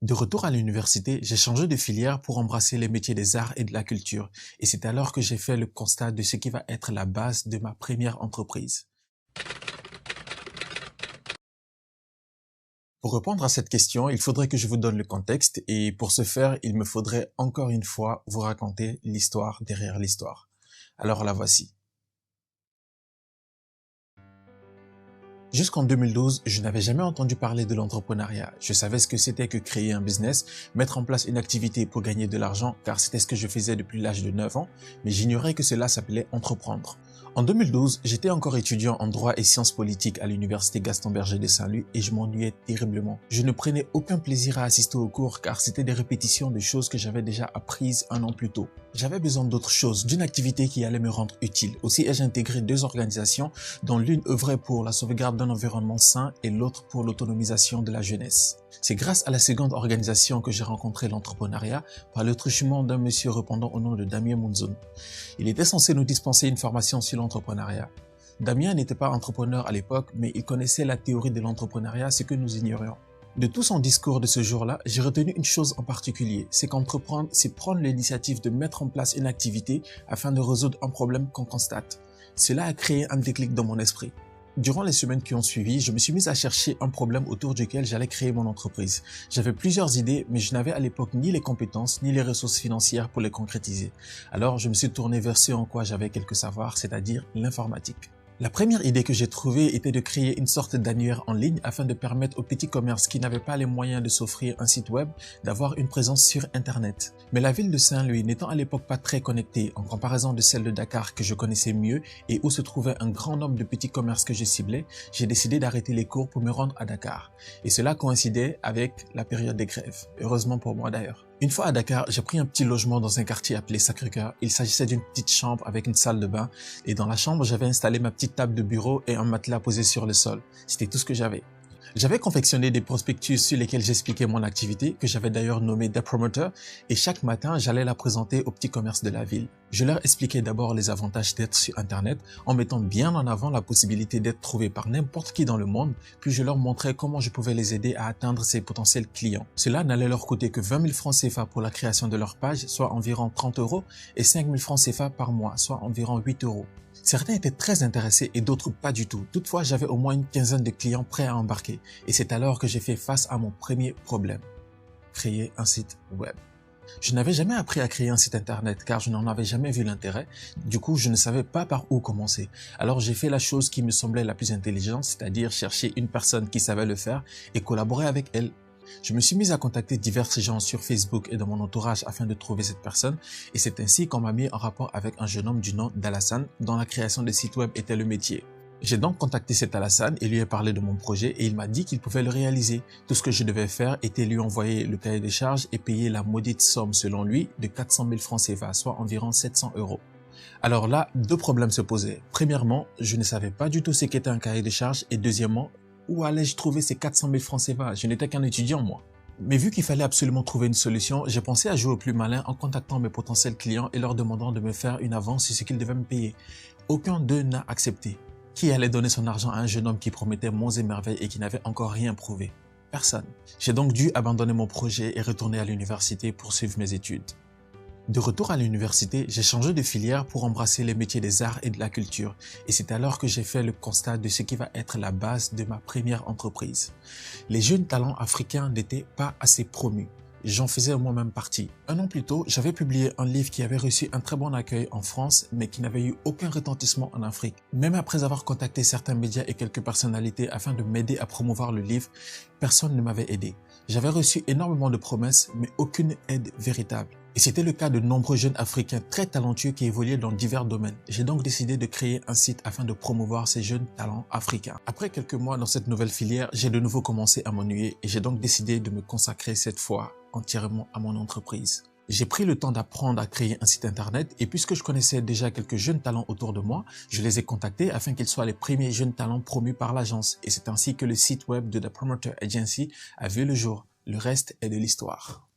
De retour à l'université, j'ai changé de filière pour embrasser les métiers des arts et de la culture. Et c'est alors que j'ai fait le constat de ce qui va être la base de ma première entreprise. Pour répondre à cette question, il faudrait que je vous donne le contexte et pour ce faire, il me faudrait encore une fois vous raconter l'histoire derrière l'histoire. Alors la voici. Jusqu'en 2012, je n'avais jamais entendu parler de l'entrepreneuriat. Je savais ce que c'était que créer un business, mettre en place une activité pour gagner de l'argent, car c'était ce que je faisais depuis l'âge de 9 ans, mais j'ignorais que cela s'appelait entreprendre. En 2012, j'étais encore étudiant en droit et sciences politiques à l'université Gaston Berger de Saint-Louis et je m'ennuyais terriblement. Je ne prenais aucun plaisir à assister aux cours car c'était des répétitions de choses que j'avais déjà apprises un an plus tôt. J'avais besoin d'autre chose, d'une activité qui allait me rendre utile. Aussi ai-je intégré deux organisations dont l'une œuvrait pour la sauvegarde d'un environnement sain et l'autre pour l'autonomisation de la jeunesse. C'est grâce à la seconde organisation que j'ai rencontré l'entrepreneuriat par le truchement d'un monsieur répondant au nom de Damien Munzoun. Il était censé nous dispenser une formation sur l'entrepreneuriat. Damien n'était pas entrepreneur à l'époque, mais il connaissait la théorie de l'entrepreneuriat, ce que nous ignorions. De tout son discours de ce jour-là, j'ai retenu une chose en particulier, c'est qu'entreprendre, c'est prendre l'initiative de mettre en place une activité afin de résoudre un problème qu'on constate. Cela a créé un déclic dans mon esprit. Durant les semaines qui ont suivi, je me suis mis à chercher un problème autour duquel j'allais créer mon entreprise. J'avais plusieurs idées, mais je n'avais à l'époque ni les compétences ni les ressources financières pour les concrétiser. Alors, je me suis tourné vers ce en quoi j'avais quelques savoirs, c'est-à-dire l'informatique. La première idée que j'ai trouvée était de créer une sorte d'annuaire en ligne afin de permettre aux petits commerces qui n'avaient pas les moyens de s'offrir un site web d'avoir une présence sur Internet. Mais la ville de Saint-Louis n'étant à l'époque pas très connectée en comparaison de celle de Dakar que je connaissais mieux et où se trouvait un grand nombre de petits commerces que je ciblais, j'ai décidé d'arrêter les cours pour me rendre à Dakar. Et cela coïncidait avec la période des grèves. Heureusement pour moi d'ailleurs. Une fois à Dakar, j'ai pris un petit logement dans un quartier appelé Sacré-Cœur. Il s'agissait d'une petite chambre avec une salle de bain et dans la chambre, j'avais installé ma petite table de bureau et un matelas posé sur le sol. C'était tout ce que j'avais. J'avais confectionné des prospectus sur lesquels j'expliquais mon activité, que j'avais d'ailleurs nommé The Promoter, et chaque matin, j'allais la présenter aux petits commerces de la ville. Je leur expliquais d'abord les avantages d'être sur Internet, en mettant bien en avant la possibilité d'être trouvé par n'importe qui dans le monde, puis je leur montrais comment je pouvais les aider à atteindre ces potentiels clients. Cela n'allait leur coûter que 20 000 francs CFA pour la création de leur page, soit environ 30 €, et 5 000 francs CFA par mois, soit environ 8 €. Certains étaient très intéressés et d'autres pas du tout. Toutefois, j'avais au moins une quinzaine de clients prêts à embarquer. Et c'est alors que j'ai fait face à mon premier problème. Créer un site web. Je n'avais jamais appris à créer un site internet car je n'en avais jamais vu l'intérêt. Du coup, je ne savais pas par où commencer. Alors j'ai fait la chose qui me semblait la plus intelligente, c'est-à-dire chercher une personne qui savait le faire et collaborer avec elle. Je me suis mis à contacter diverses gens sur Facebook et dans mon entourage afin de trouver cette personne et c'est ainsi qu'on m'a mis en rapport avec un jeune homme du nom d'Alassane dont la création des sites web était le métier. J'ai donc contacté cet Alassane et lui ai parlé de mon projet et il m'a dit qu'il pouvait le réaliser. Tout ce que je devais faire était lui envoyer le cahier des charges et payer la maudite somme selon lui de 400 000 francs CFA, soit environ 700 €. Alors là, deux problèmes se posaient. Premièrement, je ne savais pas du tout ce qu'était un cahier des charges et deuxièmement, où allais-je trouver ces 400 000 francs CFA? Je n'étais qu'un étudiant, moi. Mais vu qu'il fallait absolument trouver une solution, j'ai pensé à jouer au plus malin en contactant mes potentiels clients et leur demandant de me faire une avance sur ce qu'ils devaient me payer. Aucun d'eux n'a accepté. Qui allait donner son argent à un jeune homme qui promettait monts et merveilles et qui n'avait encore rien prouvé? Personne. J'ai donc dû abandonner mon projet et retourner à l'université pour suivre mes études. De retour à l'université, j'ai changé de filière pour embrasser les métiers des arts et de la culture. Et c'est alors que j'ai fait le constat de ce qui va être la base de ma première entreprise. Les jeunes talents africains n'étaient pas assez promus. J'en faisais moi-même partie. Un an plus tôt, j'avais publié un livre qui avait reçu un très bon accueil en France, mais qui n'avait eu aucun retentissement en Afrique. Même après avoir contacté certains médias et quelques personnalités afin de m'aider à promouvoir le livre, personne ne m'avait aidé. J'avais reçu énormément de promesses, mais aucune aide véritable. Et c'était le cas de nombreux jeunes africains très talentueux qui évoluaient dans divers domaines. J'ai donc décidé de créer un site afin de promouvoir ces jeunes talents africains. Après quelques mois dans cette nouvelle filière, j'ai de nouveau commencé à m'ennuyer et j'ai donc décidé de me consacrer cette fois entièrement à mon entreprise. J'ai pris le temps d'apprendre à créer un site internet et puisque je connaissais déjà quelques jeunes talents autour de moi, je les ai contactés afin qu'ils soient les premiers jeunes talents promus par l'agence. Et c'est ainsi que le site web de The Promoter Agency a vu le jour. Le reste est de l'histoire.